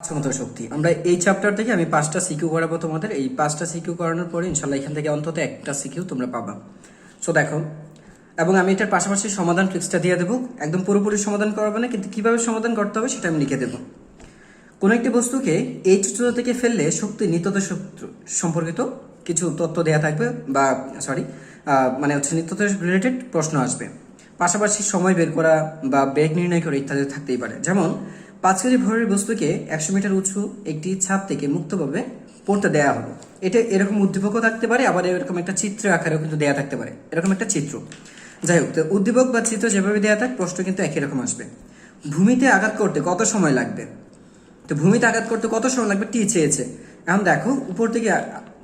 সমতল শক্তি আমরা এই চ্যাপ্টার থেকে আমি 5টা সিকিউ করাবো তোমাদের। এই 5টা সিকিউ করানোর পরে ইনশাল্লাহ এখান থেকে অন্তত একটা সিকিউ তোমরা পাবা। সো দেখো, এবং আমি এটার পাশাপাশি সমাধান ট্রিক্সটা দিয়ে দেবো। একদম পুরোপুরি সমাধান করাবো না, কিন্তু কিভাবে সমাধান করতে হবে সেটা আমি লিখে দেবো। কোনো একটি বস্তুকে এই উচ্চতা থেকে ফেললে শক্তি নিত্যতা সম্পর্কিত কিছু তথ্য দেওয়া থাকবে, বা মানে হচ্ছে নিত্যতা রিলেটেড প্রশ্ন আসবে। পাশাপাশি সময় বের করা বা বেগ নির্ণয় করা ইত্যাদি থাকতেই পারে। যেমন 5 কেজি ভরের বস্তুকে 100 মিটার উঁচু একটি ছাদ থেকে মুক্তভাবে পড়তে দেওয়া হলো। এটা এরকম উদ্দীপকও থাকতে পারে, আবার এরকম একটা চিত্র আকারেও কিন্তু দেওয়া থাকতে পারে, এরকম একটা চিত্র। যাই হোক, তো উদ্দীপক বা চিত্র যেভাবে দেওয়া থাক প্রশ্ন কিন্তু একই রকম আসবে। ভূমিতে আঘাত করতে কত সময় লাগবে? তো ভূমিতে আঘাত করতে কত সময় লাগবে টি চেয়েছে। এখন দেখো, উপর থেকে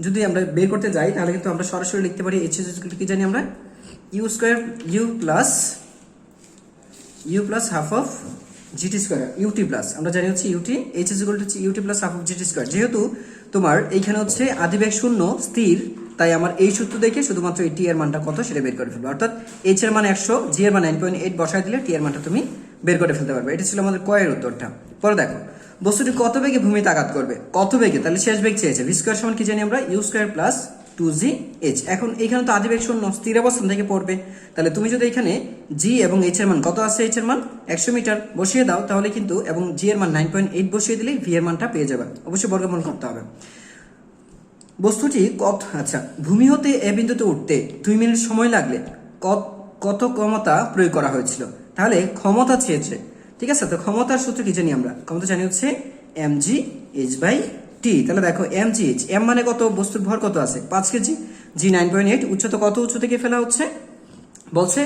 যদি আমরা বের করতে যাই তাহলে কিন্তু আমরা সরাসরি লিখতে পারি এইচ কি জানি আমরা, U square U plus half of GT square UT plus, আমরা জানি হচ্ছে ইউটি, এইচ হচ্ছে UT plus half of GT square. যেহেতু তোমার এইখানে হচ্ছে আদিবেগ শূন্য স্থির, তাই আমার এই সূত্র দেখে শুধুমাত্র এই টি এর মানটা কত সেটা বের করে ফেলবো। অর্থাৎ এইচ এর মান 100, জি এর মান 9.8 বসায় দিলে টি এর মানটা তুমি বের করে ফেলতে পারবে। এটা ছিল আমাদের কয়ের উত্তরটা। পরে দেখো, বস্তুটি কত বেগে ভূমিতে আঘাত করবে, কত বেগে, তাহলে শেষ বেগ চেয়েছে। ভি স্কোয়ার সমান কি জানি আমরা, ইউ স্কোয়ার প্লাস 2gh। এখন এখানে তো আদিবেগ শূন্য, স্থির অবস্থান থেকে পড়বে, তাহলে তুমি যদি এখানে জি এবং এইচ এর মান কত আছে, এইচ এর মান 100 মিটার বসিয়ে দাও, তাহলে কিন্তু, এবং জি এর মান 9.8 বসিয়ে দিলেই ভি এর মানটা পেয়ে যাবে। অবশ্যই বর্গমূল করতে হবে। বস্তুটি ভূমি হতে এ বিন্দুতে উঠতে 2 মিনিট সময় লাগলে কত ক্ষমতা প্রয়োগ করা হয়েছিল। তাহলে ক্ষমতা চেয়েছে, ঠিক আছে। তো ক্ষমতার সূত্র কি জানি আমরা, ক্ষমতা জানি হচ্ছে mgh/t। তাহলে দেখো mgh, m মানে কত, বস্তুর ভর কত আছে 5 কেজি, জি 9.8, উচ্চতা কত উঁচু থেকে ফেলা হচ্ছে বলছে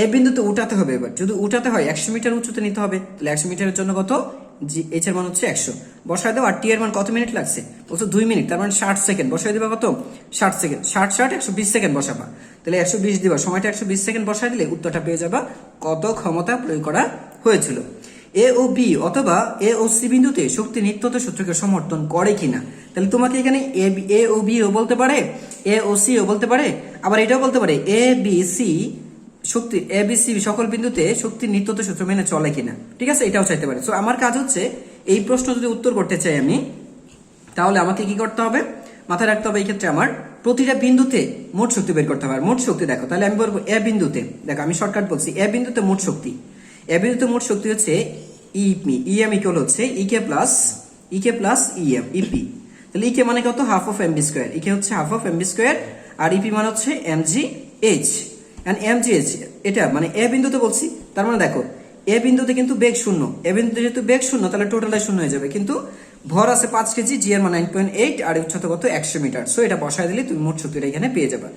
এ বিন্দুতে উঠাতে হবে। এবার যদি উঠাতে হয় 100 মিটার উঁচুতে নিতে হবে, তাহলে 100 মিটারের জন্য কত, জি এইচ এর মান হচ্ছে 100 বসায় দাও। আর টি এর মান কত মিনিট লাগছে বলছো 2 মিনিট, তার মানে 60 সেকেন্ড বসায় দিবা। কত, 60 সেকেন্ড, 60 120 সেকেন্ড বসাবা, তাহলে 120 দিবা, সময়টা 120 সেকেন্ড বসায় দিলে উত্তরটা পেয়ে যাবা কত ক্ষমতা প্রয়োগ করা হয়েছিল। এ ও বি অথবা এ ও সি বিন্দুতে শক্তি নিত্যতা সূত্রকে সমর্থন করে কিনা। তাহলে তোমাকে এখানে এ ও বি ও বলতে পারে, এ ও সি ও বলতে পারে, আবার এটাও বলতে পারে A B C Shakti, A B C সকল বিন্দুতে শক্তির নিত্যতা সূত্র মেনে চলে কিনা, ঠিক আছে, এটাও চাইতে পারে। সো আমার কাজ হচ্ছে এই প্রশ্ন যদি উত্তর করতে চাই আমি, তাহলে আমাকে কি করতে হবে, মাথায় রাখতে হবে এই ক্ষেত্রে আমার প্রতিটা বিন্দুতে মোট শক্তি বের করতে হবে। আর মোট শক্তি দেখো, তাহলে আমি বলবো এ বিন্দুতে, দেখো আমি শর্টকাট বলছি, এ বিন্দুতে মোট শক্তি, এ বিন্দুতে মোট শক্তি হচ্ছে ইএম ইকুয়াল হচ্ছে ইকে প্লাস ইএম ইপি। তাহলে ইকে মানে কত, half of MB square, EK হচ্ছে হাফ অফ এমবি স্কোয়ার, আর ইপি মানে হচ্ছে এমজিএইচ। এন্ড এমজিএইচ এটা মানে এ বিন্দুতে বলছি, তার মানে দেখো এ বিন্দুতে কিন্তু বেগ শূন্য, এ বিন্দুতে যেহেতু বেগ শূন্য তাহলে টোটালে শূন্য হয়ে যাবে, কিন্তু ভর আছে 5 কেজি, জি এর মান 9.8, আর উচ্চতা কত 100 মিটার। সো এটা বসায় দিলে তুমি মোট শক্তিটা এখানে পেয়ে যাবে।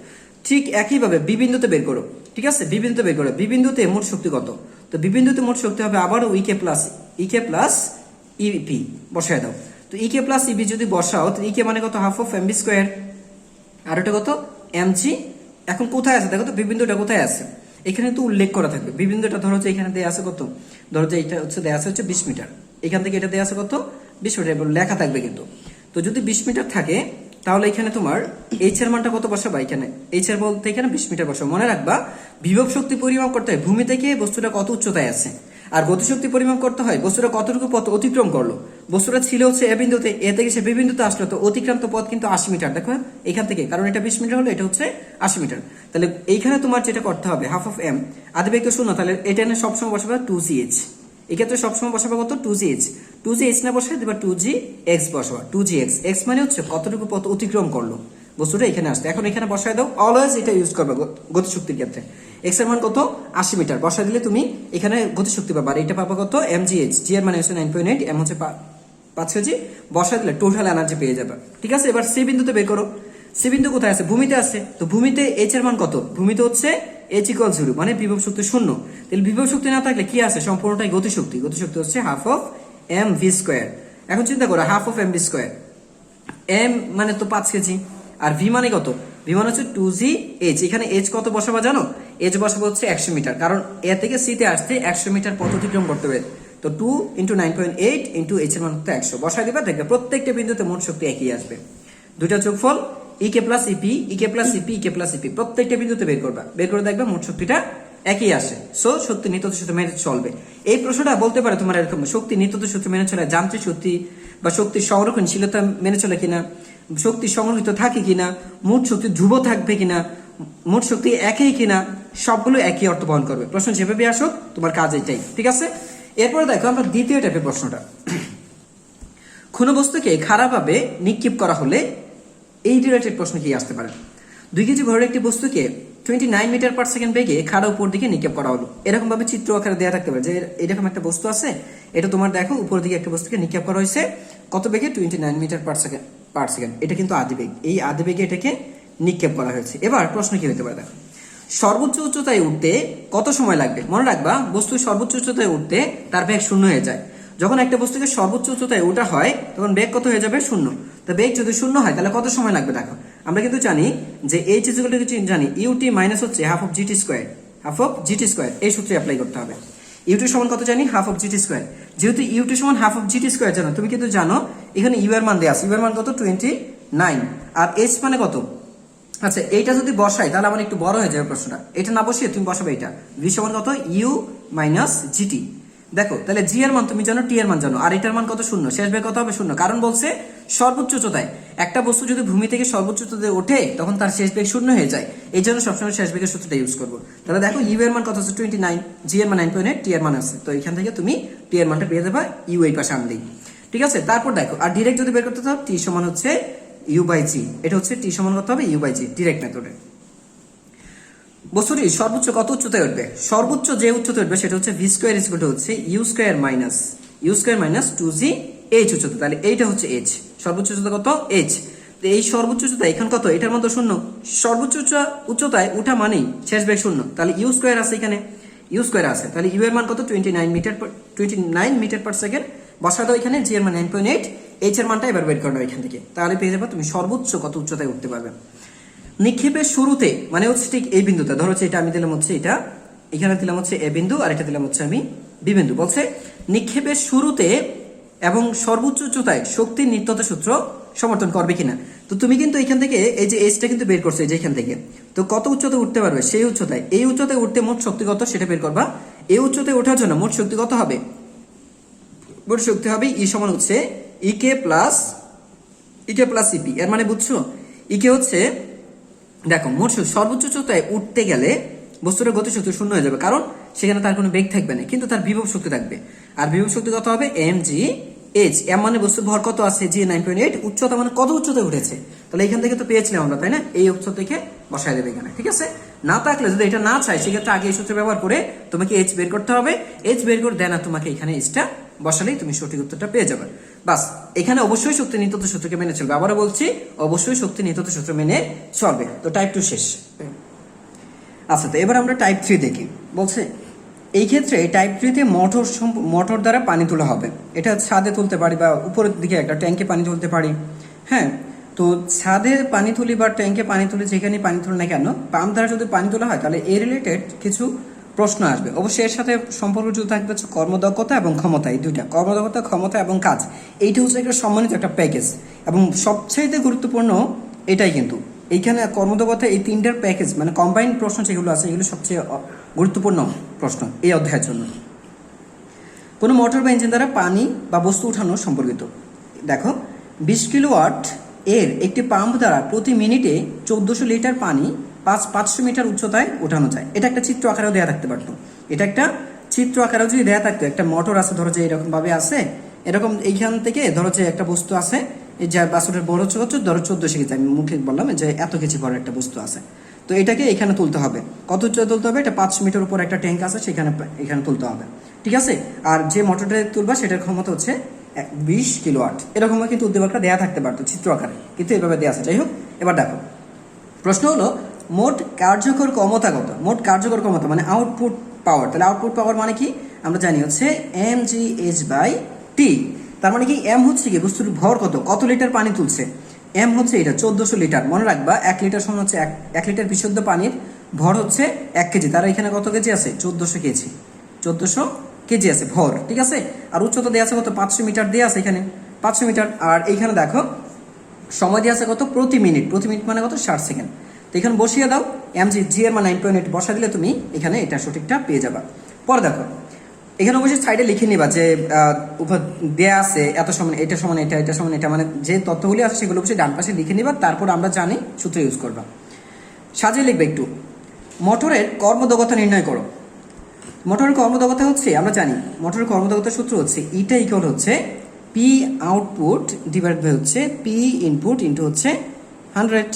ঠিক একইভাবে বি বিন্দুতে বের করো, ঠিক আছে, বি বিন্দুতে বের করো, বি বিন্দুতে মোট শক্তি কত, তো বি বিন্দুতে মোট শক্তি হবে আবারও ইকে প্লাস ইপি বসায় দাও। তো ইকে প্লাস ইপি যদি বসাও, তো ইকে মানে কত, হাফ অফ এমবি স্কোয়ার, আর এটা কত এমজি। এখন কোথায় আছে দেখো তো, বিবিন্দুটা কোথায় আছে, এখানে তো উল্লেখ করা থাকবে। বিবিন্দুটা ধরো যে এখানে দেয়া আছে কত, ধরো যে এটা হচ্ছে দেয়া আছে হচ্ছে 20 মিটার, এখান থেকে এটা দেয়া আছে কত 20 মিটার লেখা থাকবে কিন্তু। তো যদি 20 মিটার থাকে, তাহলে এখানে তোমার এইচ এর মানটা কত বসাবা, এখানে এইচ এর বলতে এখানে 20 মিটার বসাবো। মনে রাখবা বিভব শক্তি পরিমাপ করতে হয় ভূমি থেকে বস্তুটা কত উচ্চতায় আছে, আর গতিশক্তি পরিমাপ করতে হয় বস্তুটা কতটুকু পথ অতিক্রম করলো। বস্তুটা ছিল হচ্ছে এ বিন্দুতে, এ থেকে সে বি বিন্দুতে আসলো, তো অতিক্রান্ত পথ কিন্তু 80 মিটার। দেখো এখান থেকে, কারণ এটা 20 মিটার হলো, এটা হচ্ছে 80 মিটার। তাহলে এইখানে তোমার যেটা করতে হবে, হাফ অফ এম, আদিবেগ তো শূন্য, তাহলে এটা এনে সবসময় বসাবে 2gh, এক্ষেত্রে সবসময় বসাবে কত 2gh না বসায় দেবা 2gx বসাবা, 2gx, x মানে হচ্ছে কতটুকু পথ অতিক্রম করলো বস্তুটা এখানে আসতে। এখন এখানে বসায় দাও, অলওয়েজ এটা ইউজ করবে গতিশক্তির ক্ষেত্রে। এক্স এর মান কত 80 মিটার বসায় দিলে তুমি এখানে গতিশক্তি পাবা, আর এটা পাবা কত mgh, জি এর মানে হচ্ছে 9.8, এম হচ্ছে 5 কেজি, বসায় দিলে টোটাল এনার্জি পেয়ে যাবে, ঠিক আছে। এবার সি বিন্দুতে বের করো, সি বিন্দু কোথায় আছে, ভূমিতে আছে। তো ভূমিতে এইচ এর মান কত, ভূমিতে হচ্ছে এইচ ইকুয়াল 0, মানে বিভব শক্তি শূন্য। তাহলে বিভব শক্তি না থাকলে কি আছে, সম্পূর্ণটাই গতিশক্তি, গতিশক্তি হচ্ছে half of M V square. এখন চিন্তা করো, half of M V square, M মানে তো 5 কেজি, আর ভি মানে কত, ভি মানে হচ্ছে 2gh। এখানে এইচ কত বসাবা জানো, এইচ বসাবো হচ্ছে 100 মিটার, কারণ এ থেকে সি তে আসতে 100 মিটার পথ অতিক্রম করতে হবে। তো 2 × 9.8 × এইচ এর মান হচ্ছে 100 বসায় দিবা, দেখবে প্রত্যেকটা বিন্দুতে মোট শক্তি একই আসবে। দুইটা যোগফল EK plus EP, EK plus EP, EK plus EP, প্রত্যেকটা বিন্দুতে বের করবা, বের করে দেখবে মোট শক্তিটা একই আসে। সো শক্তি নিত্যতা সূত্র মেনে চলবে। এই প্রশ্নটা বলতে পারে তোমার এরকম, শক্তি নিত্যতা সূত্র মেনে চলে যান্ত্রিক শক্তি বা শক্তির সংরক্ষণশীলতা মেনে চলে কিনা, শক্তি সংরক্ষিত থাকে কিনা, মোট শক্তি ধ্রুব থাকবে কিনা, মোট শক্তি একই কিনা, সবগুলো একই অর্থ বহন করবে। প্রশ্ন যেভাবে আসুক তোমার কাজ এটাই, ঠিক আছে। এরপরে দেখো আমরা দ্বিতীয় টাইপের প্রশ্নটা, কোনো বস্তুকে খারাপভাবে নিক্ষেপ করা হলে এই রিলেটেড প্রশ্ন কি আসতে পারে। 2 কেজি ভরের একটি বস্তুকে 29 মিটার পার সেকেন্ড বেগে খাড়া উপর দিকে নিক্ষেপ করা হলো। এরকম ভাবে চিত্র আকারে দেওয়া থাকতে পারে যে এরকম একটা বস্তু আছে, এটা তোমার দেখো উপর দিকে একটা বস্তুকে নিক্ষেপ করা হয়েছে কত বেগে, 29 মিটার পার সেকেন্ড। এটা কিন্তু আদিবেগ, এই আদিবেগে এটাকে নিক্ষেপ করা হয়েছে। এবার প্রশ্ন কি হতে পারে দেখো, সর্বোচ্চ উচ্চতায় উঠতে কত সময় লাগবে। মনে রাখবা বস্তুর সর্বোচ্চ উচ্চতায় উঠতে তার বেগ 0 হয়ে যায়। যখন একটা বস্তুকে সর্বোচ্চ উচ্চতায় ওঠা হয় তখন বেগ কত হয়ে যাবে, 0। তো বেগ যদি 0 হয় তাহলে কত সময় লাগবে দেখো, আমরা কিন্তু জানি যে এইচ ইজ ইকুয়াল টু জানি ইউটি মাইনাস হচ্ছে half of GT square, half of GT square, এই সূত্রে অ্যাপ্লাই করতে হবে। ইউটি সমান কত জানি, হাফ অফ জিটি স্কোয়ার। যেহেতু ইউটি সমান হাফ অফ জিটি স্কোয়ার জানো, তুমি কিন্তু জানো এখানে ইউ এর মান দেওয়া আছে, ইউ এর মান কত 29, আর এইচ মানে কত। আচ্ছা এইটা যদি বসাই তাহলে আমার একটু বড় হয়ে যাবে প্রশ্নটা, এটা না বসিয়ে তুমি বসাবে এটা ভি সমান কত ইউ মাইনাস জিটি। দেখো তাহলে জি এর মান তুমি জানো, টি এর মান জানো, আর এটার মান কত 0, শেষ বেগ কত হবে 0, কারণ বলছে সর্বোচ্চ উচ্চতায়। একটা বস্তু যদি ভূমি থেকে সর্বোচ্চ উচ্চতায় ওঠে তখন তার শেষ বেগ 0 হয়ে যায়, এই জন্য সবসময় শেষ বেগের সূত্রটা ইউজ করবো। তাহলে দেখো ইউ এর মান কত হচ্ছে 29, জি এর মান 9.8, টি এর মান আছে, তো এখান থেকে তুমি টি এর মানটা পেয়ে যাবে ইউ এই পাশে আনলেই, ঠিক আছে। তারপর দেখো আর ডিরেক্ট যদি বের করতে চাও টি সমান হচ্ছে ইউ বাই জি, এটা হচ্ছে টি সমান কত হবে ইউ বাই জি, ডিরেক্ট মেথডে। বস্তুটি সর্বোচ্চ কত উচ্চতায় উঠবে, সর্বোচ্চ যে উচ্চতায় উঠবে সেটা হচ্ছে V square is equal to হচ্ছে U square minus 2g H উচ্চতা, তাহলে এইটা হচ্ছে এইচ, সর্বোচ্চ উচ্চতা কত এইচ। তো এই সর্বোচ্চ উচ্চতা এখন কত, এটার মতো 0, সর্বোচ্চ উচ্চতায় উঠা মানেই শেষ বেগ 0, তাহলে ইউ স্কোয়ার আছে এখানে, ইউ স্কোয়ার আছে, তাহলে ইউ এর মান কত 29 মিটার পার সেকেন্ড, বসা দাও এখানে, জি এর মান 9.8, এইচ এর মানটা এবার বের করো এখান থেকে, তাহলে পেয়ে যাবে তুমি সর্বোচ্চ কত উচ্চতায় উঠতে পারবে। নিক্ষেপের শুরুতে মানে হচ্ছে ঠিক এই বিন্দুতে, ধরো হচ্ছে এটা আমি দিলাম হচ্ছে এটা, এখানে দিলাম হচ্ছে এ বিন্দু, আর এটা দিলাম হচ্ছে আমি বি বিন্দু। বলছে নিক্ষেপের শুরুতে এবং সর্বোচ্চ উচ্চতায় শক্তির নিত্যতা সূত্র সমর্থন করবে কিনা। তো তুমি কিন্তু এখান থেকে এই যে এইচটা কিন্তু বের করছো, এই যে এখান থেকে, তো কত উচ্চতায় উঠতে পারবে সেই উচ্চতায়, এই উচ্চতায় উঠতে মোট শক্তি কত সেটা বের করবা। এই উচ্চতায় ওঠার জন্য মোট শক্তি কত হবে, মোট শক্তি হবে ই সমান হচ্ছে ইকে প্লাস ইপি। এর মানে বুঝছো, ইকে হচ্ছে দেখো মোট সর্বোচ্চ উচ্চতায় উঠতে গেলে বস্তুটার গতিশক্তি 0 হয়ে যাবে, কারণ সেখানে তার কোনো বেগ থাকবে না, কিন্তু তার বিভব শক্তি থাকবে। আর বিভব শক্তি কত হবে এম জি এইচ, এম মানে বস্তুর ভর কত আছে জি 9.8, উচ্চতা মানে কত উচ্চতায় উঠেছে, তাহলে এখান থেকে তো পেয়েছিলাম আমরা, তাই না, এই উচ্চতা থেকে বসাই দেবে এখানে, ঠিক আছে। না থাকলে যদি এটা না চাই সেক্ষেত্রে আগে এই সূত্র ব্যবহার করে তোমাকে এইচ বের করতে হবে, এইচ বের করে দেন আর তোমাকে এখানে এইচটা বসালেই তুমি সঠিক উত্তরটা পেয়ে যাবে। বাস, এখানে অবশ্যই শক্তি নিত্যতা সূত্রকে মেনে চলবে, আবারও বলছি অবশ্যই শক্তি নিত্যতা সূত্র মেনে চলবে। তো টাইপ 2 শেষ। আচ্ছা তো এবার আমরা টাইপ 3 দেখি। বলছে এই ক্ষেত্রে টাইপ 3 তে মোটর দ্বারা পানি তোলা হবে, এটা ছাদে তুলতে পারি বা উপরের দিকে একটা ট্যাঙ্কে পানি তুলতে পারি। হ্যাঁ, তো ছাদে পানি তুলি বা ট্যাঙ্কে পানি তুলি, যেখানে পানি তুলি না কেন, পাম্প দ্বারা যদি পানি তোলা হয় তাহলে এই রিলেটেড কিছু প্রশ্ন আসবে। অবশ্যই এর সাথে সম্পর্কযুক্ত থাকবে হচ্ছে কর্মদক্ষতা এবং ক্ষমতা, এই দুইটা, কর্মদক্ষতা, ক্ষমতা এবং কাজ, এইটা হচ্ছে একটা সম্মানিত একটা প্যাকেজ, এবং সবচেয়ে গুরুত্বপূর্ণ এটাই কিন্তু এইখানে কর্মদক্ষতা, এই তিনটার প্যাকেজ মানে কম্বাইন্ড প্রশ্ন যেগুলো আছে এগুলো সবচেয়ে গুরুত্বপূর্ণ প্রশ্ন এই অধ্যায়ের জন্য। কোনো মোটর বা ইঞ্জিন দ্বারা পানি বা বস্তু উঠানো সম্পর্কিত। দেখো 20 কিলোওয়াট এর একটি পাম্প দ্বারা প্রতি মিনিটে 1400 লিটার পানি 500 মিটার উচ্চতায় উঠানো যায়। এটা একটা চিত্র আকারেও দেওয়া থাকতে পারতো, এটা একটা চিত্র আকারেও যদি দেওয়া থাকতো, একটা মোটর আছে ধরো যে এরকম ভাবে আছে, এরকম এইখান থেকে ধরো যে একটা বস্তু আছে, এই যে বাসুটের বড় হচ্ছে ধরো 1400 কেজি, আমি মুখে বললাম যে এত কেজি বড় একটা বস্তু আছে, তো এটাকে এখানে তুলতে হবে, কত উচ্চতায় তুলতে হবে, এটা 500 মিটার উপর একটা ট্যাঙ্ক আছে সেখানে এখানে তুলতে হবে, ঠিক আছে। আর যে মোটরটা তুলবা সেটার ক্ষমতা হচ্ছে 20 কিলোওয়াট। এরকম কিন্তু উদ্দীপকটা দেওয়া থাকতে পারতো চিত্র আকারে, কিন্তু এভাবে দেওয়া আছে। যাই হোক, এবার দেখো প্রশ্ন হলো মোট কার্যকর ক্ষমতা কত। মোট কার্যকর ক্ষমতা মানে আউটপুট পাওয়ার, তাহলে আউটপুট পাওয়ার মানে কি আমরা জানি হচ্ছে M G H by T. তার মানে কি এম হচ্ছে কি বস্তুর ভর কত লিটার পানি তুলছে, এম হচ্ছে এটা 1400 লিটার। মনে রাখবা 1 লিটার সমান হচ্ছে 1 লিটার বিশুদ্ধ পানির ভর হচ্ছে 1 কেজি, তারা এখানে কত কেজি আছে 1400 কেজি, 1400 কেজি আছে ভর, ঠিক আছে। আর উচ্চতা দেওয়া আছে কত 500 মিটার দেওয়া আছে এখানে 500 মিটার। আর এইখানে দেখো সময় দেওয়া আছে কত প্রতি মিনিট মানে কত 60 সেকেন্ড। তো এখানে বসিয়ে দাও এম জি এর মান 9.8 বসা দিলে তুমি এখানে এটা সঠিকটা পেয়ে যাবা। পরে দেখো এখানে অবশ্যই সাইডে লিখে নিবা যে দেয়া আছে এত সমান এটা সমান এটা এটা সমান এটা, মানে যে তথ্যগুলি আছে সেগুলো অবশ্যই ডান পাশে লিখে নিবা, তারপর আমরা জানি সূত্র ইউজ করবা। সাজিয়ে লিখবে একটু। মোটরের কর্মদক্ষতা নির্ণয় করো। মোটরের কর্মদক্ষতা হচ্ছে আমরা জানি মোটরের কর্মদক্ষতার সূত্র হচ্ছে ইটা ইকুয়াল হচ্ছে পি আউটপুট ডিভাইড বাই হচ্ছে পি ইনপুট ইন্টু হচ্ছে 100।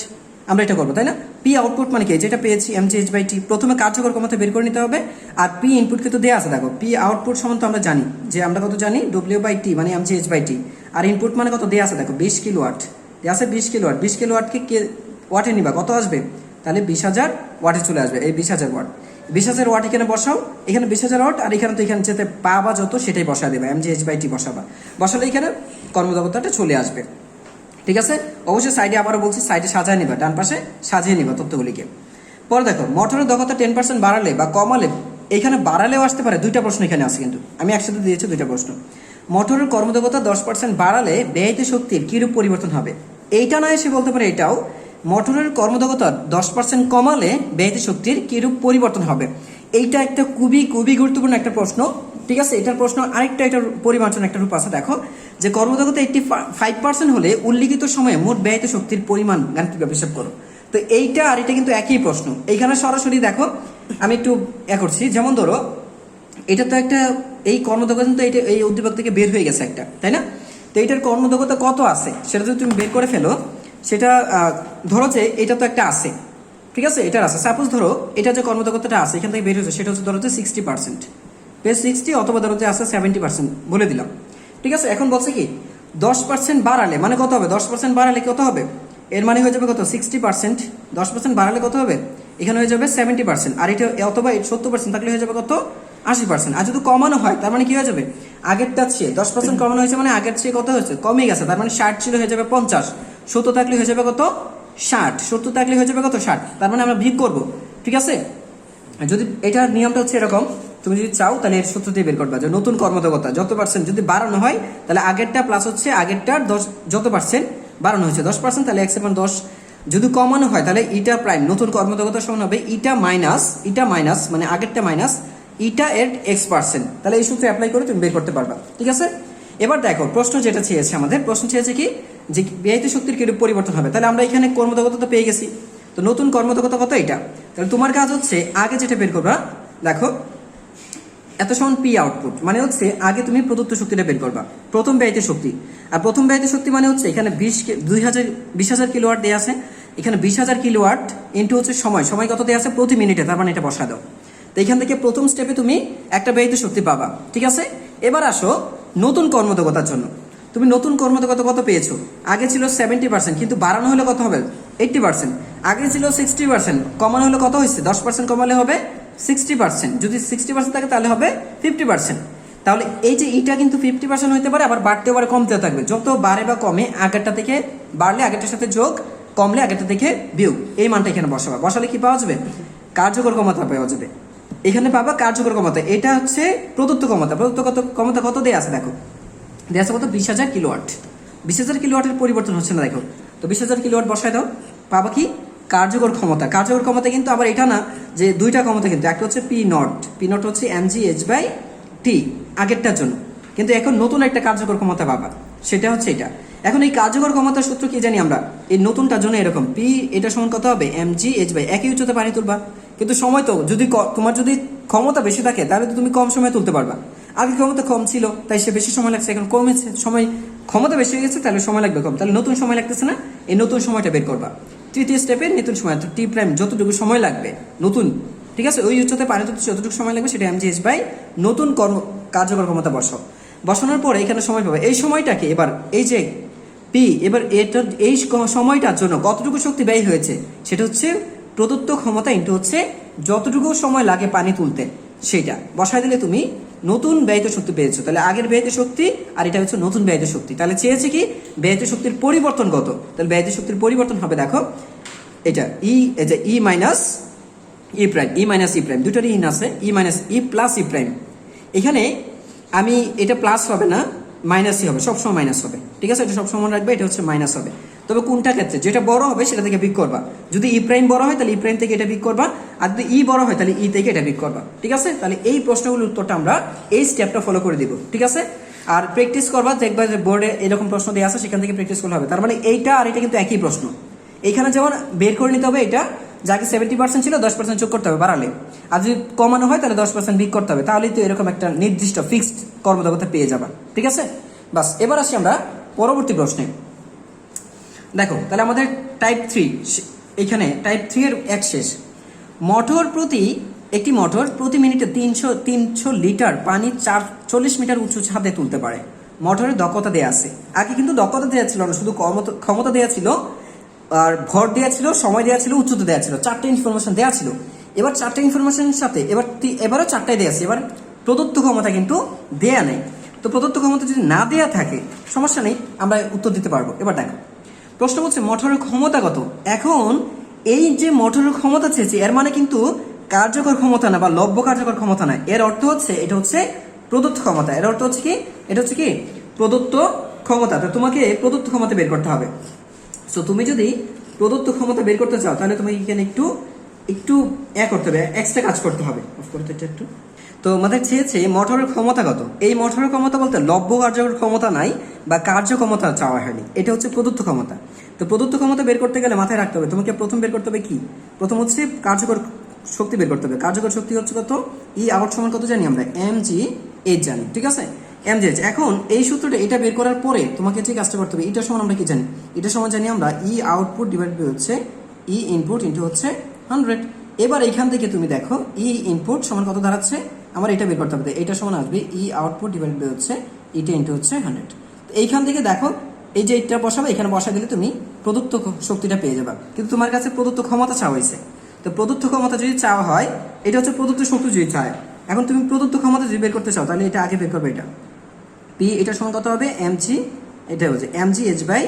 আমরা এটা করবো, তাই না? পি আউটপুট মানে কি, যেটা পেয়েছি mgh/t, প্রথমে কার্যকর ক্ষমতা বের করে নিতে হবে। আর পি ইনপুট কিন্তু দেওয়া আছে, দেখো পি আউটপুট সমান তো আমরা জানি যে আমরা কত জানি w/t মানে mgh/t, আর ইনপুট মানে কত দেওয়া আছে দেখো 20 কিলোওয়াট দেওয়া আছে 20 কিলোওয়াট। 20 কিলোওয়াটকে ওয়াটে নিবা, কত আসবে তাহলে 20,000 ওয়াটে চলে আসবে। এই 20,000 ওয়াট, 20,000 ওয়াট এখানে বসাও, এখানে 20,000 ওয়াট, আর এখানে তো এখানে যেতে পাবা যত সেটাই বসা দেবে, mgh/t বসাবা, বসালে এখানে কর্মদক্ষতাটা চলে আসবে। ঠিক আছে, অবশ্যই সাইডে আবারও বলছি সাইডে সাজিয়ে নিবা, ডান পাশে সাজিয়ে নিবা তথ্যগুলিকে। পরে দেখো মোটরের দক্ষতা 10% বাড়ালে বা কমালে, এখানে বাড়ালেও আসতে পারে, দুইটা প্রশ্ন এখানে আছে কিন্তু আমি একসাথে দিয়েছি দুইটা প্রশ্ন। মোটরের কর্মদক্ষতা 10% বাড়ালে ব্যয়িত শক্তির কিরূপ পরিবর্তন হবে, এইটা না এসে বলতে পারে এটাও মোটরের কর্মদক্ষতা 10% কমালে ব্যয়িত শক্তির কিরূপ পরিবর্তন হবে। এইটা একটা খুবই খুবই গুরুত্বপূর্ণ একটা প্রশ্ন। ঠিক আছে, এটার প্রশ্ন আরেকটা এটার পরিমার্জন একটা রূপ আছে, দেখো যে কর্মদক্ষতা 85% হলে উল্লিখিত সময়ে মোট ব্যয়িত শক্তির পরিমাণ গাণিতিকভাবে হিসাব করো। তো এইটা আর এটা কিন্তু একই প্রশ্ন, এইখানে সরাসরি দেখো আমি একটু করছি, যেমন ধরো এটা তো একটা এই কর্মদক্ষতা কিন্তু এইটা এই উদ্দীপক থেকে বের হয়ে গেছে একটা, তাই না? তো এইটার কর্মদক্ষতা কত আছে সেটা যদি তুমি বের করে ফেলো, সেটা ধরো যে এটা তো একটা আছে, ঠিক আছে, এটার আছে, সাপোজ ধরো এটা যে কর্মদক্ষতাটা আছে এখান থেকে বের হয়েছে সেটা হচ্ছে ধরো যে 60%, পেজ 60 অথবা ধরো যে আছে 70% বলে দিলাম। ঠিক আছে, এখন বলছে কি 10% বাড়ালে মানে কত হবে, 10% বাড়ালে কত হবে, এর মানে হয়ে যাবে কত 60%, 10% বাড়ালে কত হবে, এখানে হয়ে যাবে 70%, আর এটা অথবা 70% থাকলে হয়ে যাবে কত 80%। আর যদি কমানো হয় তার মানে কি হয়ে যাবে, আগেরটা চেয়ে 10% কমানো হয়েছে মানে আগের চেয়ে কত হয়েছে, কমে গেছে, তার মানে 60 ছিল হয়ে যাবে 50, 70 থাকলে হয়ে যাবে কত 60, 70 থাকলে হয়ে যাবে কত 60, তার মানে আমরা বিয়োগ করবো। ঠিক আছে, যদি এটার নিয়মটা হচ্ছে এরকম, তুমি যদি চাও তাহলে এর সূত্র দিয়ে বের করবা যে নতুন কর্মদক্ষতা যত পার্সেন্ট যদি বাড়ানো হয় তাহলে আগেরটা প্লাস হচ্ছে আগেরটার 10 যত পার্সেন্ট বাড়ানো হয়েছে 10%, তাহলে x এর মান 10। যদি কমানো হয় তাহলে ইটা প্রাইম নতুন কর্মদক্ষতা সমান হবে ইটা মাইনাস মানে আগেরটা মাইনাস ইটা এর x%, তাহলে এই সূত্রে অ্যাপ্লাই করে তুমি বের করতে পারবা। ঠিক আছে, এবার দেখো প্রশ্ন যেটা চেয়েছে আমাদের, প্রশ্ন চেয়েছে কি যে ব্যয়িত শক্তির কিরূপ পরিবর্তন হবে, তাহলে আমরা এখানে কর্মদক্ষতা তো পেয়ে গেছি, তো নতুন কর্মদক্ষতা কত এটা, তাহলে তোমার কাজ হচ্ছে আগে যেটা বের করবা, দেখো এত সমান পি আউটপুট মানে হচ্ছে আগে তুমি প্রদত্ত শক্তিটা বের করবা, প্রথম ব্যয়িত শক্তি। আর প্রথম ব্যয়িত শক্তি মানে হচ্ছে এখানে 20,000 কিলোওয়াট দেওয়া আছে, এখানে 20,000 কিলোওয়াট ইন্টু হচ্ছে সময় কত দেওয়া আছে প্রতি মিনিটে, তার মানে এটা বসা দাও। তো এখান থেকে প্রথম স্টেপে তুমি একটা ব্যয়িত শক্তি পাবা। ঠিক আছে, এবার আসো নতুন কর্মদক্ষতার জন্য। তুমি নতুন কর্মদক্ষতা কত পেয়েছো, আগে ছিল 70% কিন্তু বাড়ানো হলে কত হবে 80%, আগে ছিল 60% কমানো হলে কত হয়েছে 10% কমালে হবে 60%, যদি 60% থাকে তাহলে হবে 50%। তাহলে এই যে ইটা কিন্তু 50% হইতে পারে, আবার বাড়তেও পারে কমতেও থাকবে, যত বাড়ে বা কমে আগেরটা থেকে বাড়লে আগেরটার সাথে যোগ, কমলে আগেরটা থেকে বিয়োগ, এই মানটা এখানে বসাবা, বসালে কি পাওয়া যাবে কার্যকর ক্ষমতা পাওয়া যাবে, এখানে পাবা কার্যকর ক্ষমতা। এটা হচ্ছে প্রদত্ত ক্ষমতা, ক্ষমতা কত দেয়া আছে দেখো, দেয়া আছে কত 20,000 কিলোওয়াট, 20,000 কিলোওয়াটের পরিবর্তন হচ্ছে না দেখো, তো 20,000 কিলোওয়াট বসায় দাও, পাবা কি কার্যকর ক্ষমতা। কার্যকর ক্ষমতা কিন্তু আবার এটা না যে দুইটা ক্ষমতা, কিন্তু একটা হচ্ছে পি নট হচ্ছে mgh/t আগেরটার জন্য, কিন্তু এখন নতুন একটা কার্যকর ক্ষমতা পাবা, সেটা হচ্ছে এটা। এখন এই কার্যকর ক্ষমতার সূত্র কি জানি আমরা, এই নতুনটার জন্য এরকম পি এটা সমান কত হবে mgh/, একই উচ্চতা পানি তুলবা, কিন্তু সময় তো যদি তোমার যদি ক্ষমতা বেশি থাকে তাহলে তো তুমি কম সময় তুলতে পারবা, আগে ক্ষমতা কম ছিল তাই সে বেশি সময় লাগছে, এখন কমেছে সময়, ক্ষমতা বেশি হয়ে গেছে তাহলে সময় লাগবে কম, তাহলে নতুন সময় লাগতেছে না, এই নতুন সময়টা বের করবা। তৃতীয় স্টেপে নতুন সময় টি প্রাইম যতটুকু সময় লাগবে নতুন, ঠিক আছে, ওই উচ্চতায় পানি তুলতে যতটুকু সময় লাগবে সেটা mgh/, নতুন কার্যকর ক্ষমতা বসানোর পরে এখানে সময় পাবে, এই সময়টাকে এবার এই যে পি, এবার এটা এই সময়টার জন্য কতটুকু শক্তি ব্যয় হয়েছে সেটা হচ্ছে প্রদত্ত ক্ষমতা ইন্টু হচ্ছে যতটুকু সময় লাগে পানি তুলতে, সেটা বসায় দিলে তুমি নতুন ব্যয়িত শক্তি পেয়েছো। তাহলে আগের ব্যয়িত শক্তি আর এটা হচ্ছে নতুন ব্যয়িত শক্তি, তাহলে চেয়েছে কি ব্যয়িত শক্তির পরিবর্তন কত, তাহলে ব্যয়িত শক্তির পরিবর্তন হবে দেখো এটা ই মাইনাস ই প্রাইম, দুটোরই ইন আছে, ই minus E plus E prime, এখানে আমি এটা প্লাস হবে না মাইনাসই হবে, সবসময় মাইনাস হবে। ঠিক আছে, এটা সবসময় মনে রাখবে, এটা হচ্ছে মাইনাস হবে, তবে কোনটা ক্ষেত্রে যেটা বড় হবে সেটা থেকে বিয়োগ করবা, যদি ই প্রাইম বড় হয় তাহলে ই প্রাইম থেকে এটা বিয়োগ করবা, আর যদি ই বড় হয় তাহলে ই থেকে এটা বিয়োগ করবা, ঠিক আছে? তাহলে এই প্রশ্নগুলোর উত্তরটা আমরা এই স্টেপটা ফলো করে দিব, ঠিক আছে? আর প্র্যাকটিস করবা, দেখবা যে বোর্ডে এরকম প্রশ্ন দেওয়া আছে, সেখান থেকে প্র্যাকটিস করলে হবে। তার মানে এইটা আর এটা কিন্তু একই প্রশ্ন। এইখানে যেমন বের করে নিতে হবে এটা, যাকে 70% ছিল 10% যোগ করতে হবে বাড়ালে, আর যদি কমানো হয় তাহলে 10% বিয়োগ করতে হবে, তাহলেই তো এরকম একটা নির্দিষ্ট ফিক্সড কর্মদক্ষতা পেয়ে যাবা, ঠিক আছে? বাস, এবার আসি আমরা পরবর্তী প্রশ্নে। দেখো তাহলে আমাদের টাইপ 3, এখানে টাইপ 3 এর এক শেষ। একটি মোটর প্রতি মিনিটে 300 লিটার পানি 40 মিটার উঁচু ছাদে তুলতে পারে। মোটরের দক্ষতা দেয়া আছে। আগে কিন্তু দক্ষতা দেওয়া ছিল না, শুধু ক্ষমতা দেওয়া ছিল, আর ভর দেওয়া ছিল, সময় দেওয়া ছিল, উচ্চতা দেওয়া ছিল, 4টে ইনফরমেশন দেওয়া ছিল। এবার 4টে ইনফরমেশনের সাথে এবারও 4টাই দেওয়া আছে। এবার প্রদত্ত ক্ষমতা কিন্তু দেয়া নেই। তো প্রদত্ত ক্ষমতা যদি না দেয়া থাকে সমস্যা নেই, আমরা উত্তর দিতে পারবো। এবার দেখো প্রশ্ন বলছে মোটরের ক্ষমতা কত। এখন এই যে মোটরের ক্ষমতা চেয়েছে, এর মানে কিন্তু কার্যকর ক্ষমতা না বা লব্য কার্যকর ক্ষমতা না, এর অর্থ হচ্ছে এটা হচ্ছে প্রদত্ত ক্ষমতা। এর অর্থ হচ্ছে কি, এটা হচ্ছে কি প্রদত্ত ক্ষমতা। তো তোমাকে প্রদত্ত ক্ষমতা বের করতে হবে। সো তুমি যদি প্রদত্ত ক্ষমতা বের করতে চাও তাহলে তোমাকে এখানে একটু করতে হবে, এক্সট্রা কাজ করতে হবে। অফ করতে একটু। তো আমাদের চেয়েছে মোটরের ক্ষমতা কত। এই মোটরের ক্ষমতা বলতে লব্য কার্যকর ক্ষমতা নাই বা কার্যক্ষমতা চাওয়া হয়নি, এটা হচ্ছে প্রদত্ত ক্ষমতা। তো প্রদত্ত ক্ষমতা বের করতে গেলে মাথায় রাখতে হবে, তোমাকে প্রথম বের করতে হবে কি, প্রথম হচ্ছে কার্যকর শক্তি বের করতে হবে। কার্যকর শক্তি হচ্ছে কত, ই আউট সমান কত জানি আমরা, mgh জানি, ঠিক আছে? mgh। এখন এই সূত্রটা এটা বের করার পরে তোমাকে যে কাজটা করতে হবে, এটা সমান আমরা কি জানি, এটা সমান জানি আমরা ই আউটপুট ডিভাইড বাই হচ্ছে ই ইনপুট ইনটু হচ্ছে 100। এবার এইখান থেকে তুমি দেখো ই ইনপুট সমান কত দাঁড়াচ্ছে, আমার এটা বের করতে হবে। এটা সমান আসবে ই আউটপুট ডিভাইড বাই হচ্ছে ইটা ইনটু হচ্ছে 100। তো এইখান থেকে দেখো এই যে এটা বসাবে, এখানে বসা দিলে তুমি প্রদত্ত শক্তিটা পেয়ে যাবে। কিন্তু তোমার কাছে প্রদত্ত ক্ষমতা চাওয়া হয়েছে। তো প্রদত্ত ক্ষমতা যদি চাওয়া হয়, এটা হচ্ছে প্রদত্ত শক্তি যদি চায়। এখন তুমি প্রদত্ত ক্ষমতা যদি বের করতে চাও তাহলে এটা আগে বের করবে, এটা পি, এটা সমান কত হবে mg, এটা হচ্ছে mgh বাই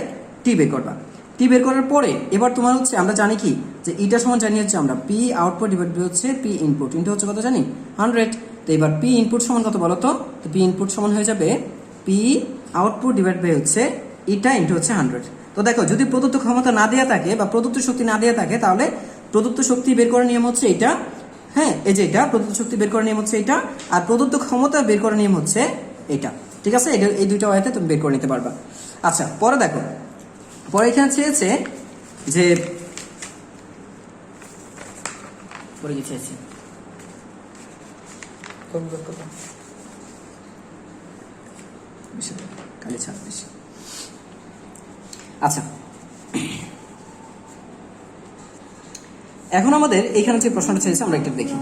টি বের করবা। টি বের করার পরে এবার তোমার হচ্ছে আমরা জানি কি যে এটা সমান জানি হচ্ছে আমরা পি আউটপুট ডিভাইড বাই হচ্ছে পি ইনপুট ইনটু হচ্ছে কত জানি 100। তো এবার পি ইনপুট সমান কত বলো তো, পি ইনপুট সমান হয়ে যাবে পি আউটপুট ডিভাইড বাই হচ্ছে ইটা ইনটু হচ্ছে 100। তো দেখো যদি প্রদত্ত ক্ষমতা না দেওয়া থাকে বা প্রদত্ত শক্তি না দেওয়া থাকে তাহলে প্রদত্ত শক্তি বের করার নিয়ম হচ্ছে এটা, হ্যাঁ এই যে এটা প্রদত্ত শক্তি বের করার নিয়ম হচ্ছে এটা, আর প্রদত্ত ক্ষমতা বের করার নিয়ম হচ্ছে এটা, ঠিক আছে? এই দুইটা ওয়েতে তুমি বের করে নিতে পারবা। আচ্ছা পরে দেখো, পরে এখানে চেয়েছে যে পরে কি চেয়েছে, কালি ছাড় বেশি। আচ্ছা এখন আমাদের এখানে যে প্রশ্নটা চেয়েছে আমরা একটু দেখি।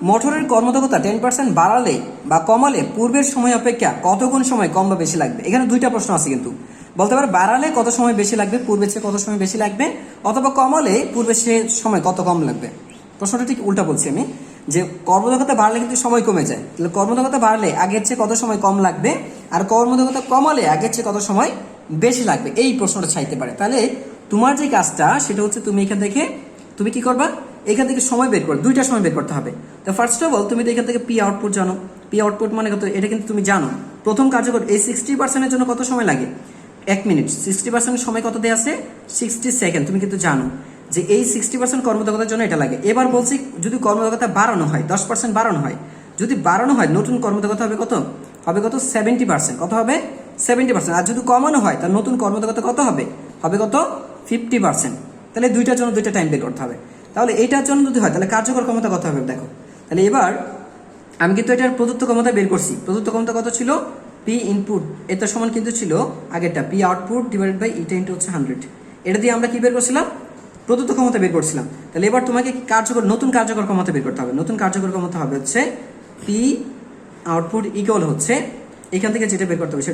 মোটরের কর্মদক্ষতা 10% বাড়ালে বা কমালে পূর্বের সময় অপেক্ষা কত গুণ সময় কম বা বেশি লাগবে। এখানে দুইটা প্রশ্ন আছে, কিন্তু বলতে পারে বাড়ালে কত সময় বেশি লাগবে, পূর্বের চেয়ে কত সময় বেশি লাগবে, অথবা কমালে পূর্বের চেয়ে সময় কত কম লাগবে। প্রশ্নটা ঠিক উল্টা বলছি আমি, যে কর্মদক্ষতা বাড়লে কিন্তু সময় কমে যায়, তাহলে কর্মদক্ষতা বাড়লে আগের চেয়ে কত সময় কম লাগবে, আর কর্মদক্ষতা কমালে আগের চেয়ে কত সময় বেশি লাগবে, এই প্রশ্নটা চাইতে পারে। তাহলে তোমার যে কাজটা সেটা হচ্ছে তুমি এখান থেকে তুমি কি করবা, এখান থেকে সময় বের করো, দুইটা সময় বের করতে হবে। তো ফার্স্ট অফ অল তুমি তো এখান থেকে পি আউটপুট জানো, পি আউটপুট মানে কত এটা কিন্তু তুমি জানো। প্রথম কার্যকর এই 60%-এর জন্য কত সময় লাগে, 1 মিনিট। 60% সময় কত দেওয়া আছে, 60 সেকেন্ড। তুমি কিন্তু জানো যে এই 60% কর্মদক্ষতার জন্য এটা লাগে। এবার বলছি যদি কর্মদক্ষতা বাড়ানো হয়, 10% বাড়ানো হয়, যদি বাড়ানো হয় নতুন কর্মদক্ষতা হবে কত, হবে কত 70%, কত হবে 70%। আর যদি কমানো হয় তার নতুন কর্মদক্ষতা কত হবে, হবে কত 50%। তাহলে দুইটার জন্য দুইটা টাইম বের করতে হবে। তাহলে এইটার জন্য যদি হয় তাহলে কার্যকর ক্ষমতা কত হবে দেখো। তাহলে এবার আমি কিন্তু এটার প্রদত্ত ক্ষমতা বের করছি। প্রদত্ত ক্ষমতা কত ছিল, পি ইনপুট এটা সমান কিন্তু ছিল আগেরটা P output divided by eta into হচ্ছে 100। এটা দিয়ে আমরা কি বের করছিলাম, প্রদত্ত ক্ষমতা বের করছিলাম। তাহলে এবার তোমাকে নতুন কার্যকর ক্ষমতা বের করতে হবে। নতুন কার্যকর ক্ষমতা হবে হচ্ছে পি আউটপুট ইকুয়াল হচ্ছে এখান থেকে যেটা বের করতে হবে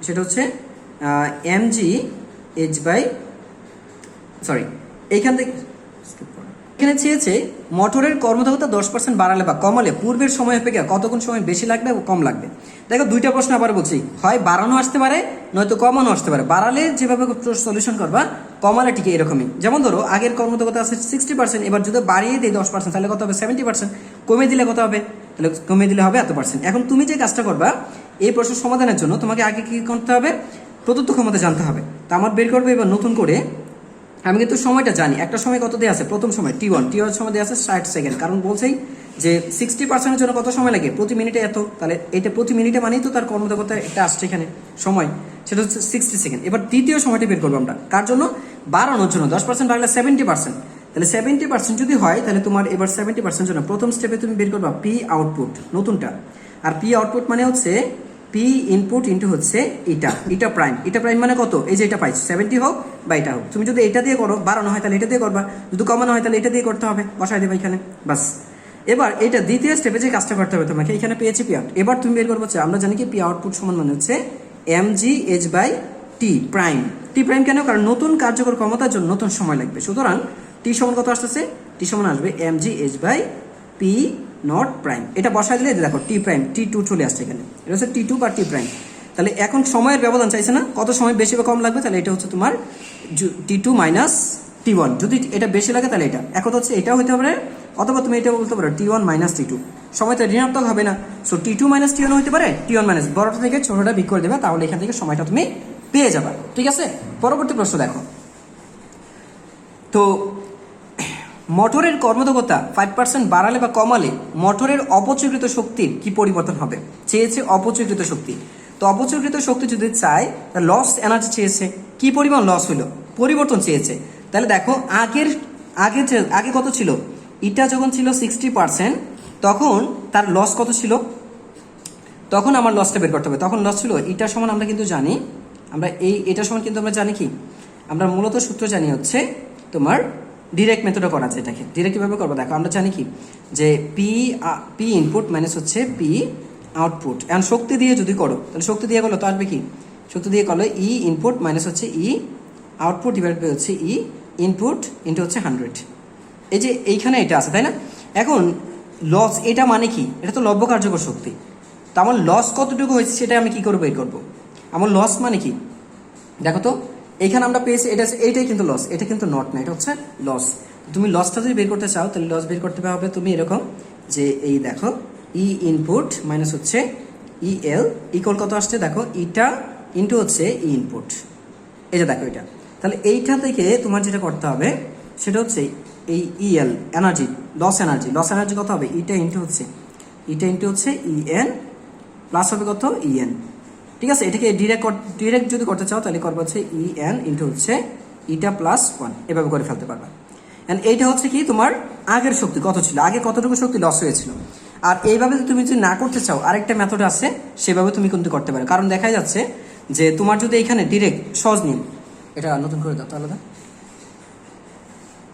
সেটা হচ্ছে mgh বাই এইখান থেকে এখানে চেয়েছে মোটরের কর্মদক্ষতা 10% বাড়ালে বা কমালে পূর্বের সময় অপেক্ষা কতক্ষণ সময় বেশি লাগবে ও কম লাগবে। দেখো দুইটা প্রশ্ন আবার বলছি, হয় বাড়ানো আসতে পারে নয়তো কমানো আসতে পারে। বাড়ালে যেভাবে সলিউশন করবা, কমালে ঠিক এরকমই। যেমন ধরো আগের কর্মদক্ষতা আছে 60%, এবার যদি বাড়িয়ে দিই 10% তাহলে কত হবে 70%, কমে দিলে কত হবে, তাহলে কমে দিলে হবে এত %। এখন তুমি যে কাজটা করবা এই প্রশ্নের সমাধানের জন্য তোমাকে আগে কি করতে হবে, প্রদত্ত ক্ষমতা জানতে হবে। তা আমার বের করবে এবার নতুন করে আমি কিন্তু সময়টা জানি, একটা সময় কত দেওয়া আছে, প্রথম সময় T1 সময় দেওয়া আছে 60 সেকেন্ড, কারণ বলছেই যে 60% জন্য কত সময় লাগে, প্রতি মিনিটে এত, তাহলে এটা প্রতি মিনিটে মানেই তো তার কর্মদক্ষতা একটা আসছে এখানে সময়, সেটা হচ্ছে 60 সেকেন্ড। এবার দ্বিতীয় সময়টা বের করবো আমরা, কার জন্য, বাড়ানোর জন্য, 10% বাড়লে 70%, তাহলে 70% যদি হয় তাহলে তোমার এবার 70% জন্য প্রথম স্টেপে তুমি বের করবা পি আউটপুট নতুনটা, আর পি আউটপুট মানে হচ্ছে পি ইনপুট ইন্টু হচ্ছে এটা প্রাইম মানে কত, এই যে এটা পাইছো 70 হোক বা এটা হোক, তুমি যদি এটা দিয়ে করো, বাড়ানো হয় তাহলে এটা দিয়ে করবা, যদি কমানো হয় তাহলে এটা দিয়ে করতে হবে, বসাই দেবে এখানে বাস। এবার এটা দ্বিতীয় স্টেপে যে কাজটা করতে হবে তোমাকে, এখানে পেয়েছি পি আউট, এবার তুমি বের করবো, আমরা জানি কি পি আউটপুট সমান মানে হচ্ছে mgh/t প্রাইম। টি প্রাইম কেন, কারণ নতুন কার্যকর ক্ষমতার জন্য নতুন সময় লাগবে, সুতরাং টি সমান কত আসতেছে, টি সমান আসবে mgh/p নট প্রাইম। এটা বসাই দিলে দেখো টি প্রাইম T2 চলে আসছে এখানে, এটা হচ্ছে T2 বা টি প্রাইম। তাহলে এখন সময়ের ব্যবধান চাইছে না, কত সময় বেশি বা কম লাগবে, তাহলে এটা হচ্ছে তোমার T2 মাইনাস T1, যদি এটা বেশি লাগে তাহলে এটা, এখন হচ্ছে এটাও হতে পারে, অথবা তুমি এটা বলতে পারো T1 মাইনাস T2, সময়টা ঋণাত্মক হবে না, সো T2 মাইনাস T1 হতে পারে, T1 মাইনাস, বড়টা থেকে ছোটটা বিক করে দেবে, তাহলে এখান থেকে সময়টা তুমি পেয়ে যাবে। ঠিক আছে, পরবর্তী প্রশ্ন দেখো, তো মোটরের কর্মদক্ষতা 5% বাড়ালে বা কমালে মোটরের অপচয়কৃত শক্তির কি পরিবর্তন হবে, চেয়েছে অপচয়কৃত শক্তি। তো অপচয়কৃত শক্তি যদি চায়, লস এনার্জি চেয়েছে, কি পরিমাণ লস হলো, পরিবর্তন চেয়েছে। তাহলে দেখো আগে কত ছিল, এটা যখন ছিল 60%, তখন তার লস কত ছিল, তখন আমার লসটা বের করতে হবে, তখন লস ছিল এটা সমান, আমরা কিন্তু জানি, আমরা এটা সমান কিন্তু আমরা জানি কি, আমরা মূলত সূত্র জানি হচ্ছে তোমার ডিরেক্ট মেথডে করা যায়, এটাকে ডিরেক্ট কীভাবে করবো দেখো, আমরা জানি কি যে পি ইনপুট মাইনাস হচ্ছে পি আউটপুট, এখন শক্তি দিয়ে যদি করো তাহলে শক্তি দিয়ে করলে তো আসবে কি, শক্তি দিয়ে করলে ই ইনপুট মাইনাস হচ্ছে ই আউটপুট ডিভাইড বাই হচ্ছে ই ইনপুট ইন্টু হচ্ছে 100, এই যে এইখানে এটা আছে তাই না। এখন লস এটা মানে কি, এটা তো লব্য কার্যকর শক্তি, তো আমার লস কতটুকু হয়েছে সেটা আমি কি করে বের করবো, আমার লস মানে কি দেখো তো, এইখানে আমরা পেয়েছি এইটাই কিন্তু লস, এটা কিন্তু নট না, এটা হচ্ছে লস। তুমি লসটা যদি বের করতে চাও তাহলে লস বের করতে হবে তুমি এরকম যে, এই দেখো ই ইনপুট মাইনাস হচ্ছে ই এল ইকুয়াল কত আসছে দেখো, ইটা ইন্টু হচ্ছে ই ইনপুট, এই যে দেখো এটা, তাহলে এইটা থেকে তোমার যেটা করতে হবে সেটা হচ্ছে এই ইএল এনার্জি, লস এনার্জি কত হবে, ইটা ইন্টু হচ্ছে ইএন প্লাস হবে কত ইএন। ঠিক আছে, এটাকে ডিরেক্ট যদি করতে চাও তাহলে করবো হচ্ছে ইএন ইন্টু হচ্ছে ইটা প্লাস 1, এভাবে করে ফেলতে পারবা। এন্ড এইটা হচ্ছে কি তোমার আগের শক্তি কত ছিল, আগে কতটুকু শক্তি লস হয়েছিল। আর এইভাবে তুমি যদি না করতে চাও, আরেকটা মেথড আছে, সেভাবে তুমি কিন্তু করতে পারো, কারণ দেখা যাচ্ছে যে তোমার যদি এখানে ডিরেক্ট সহজ নিয়ম, এটা নতুন করে দাও তো আলাদা।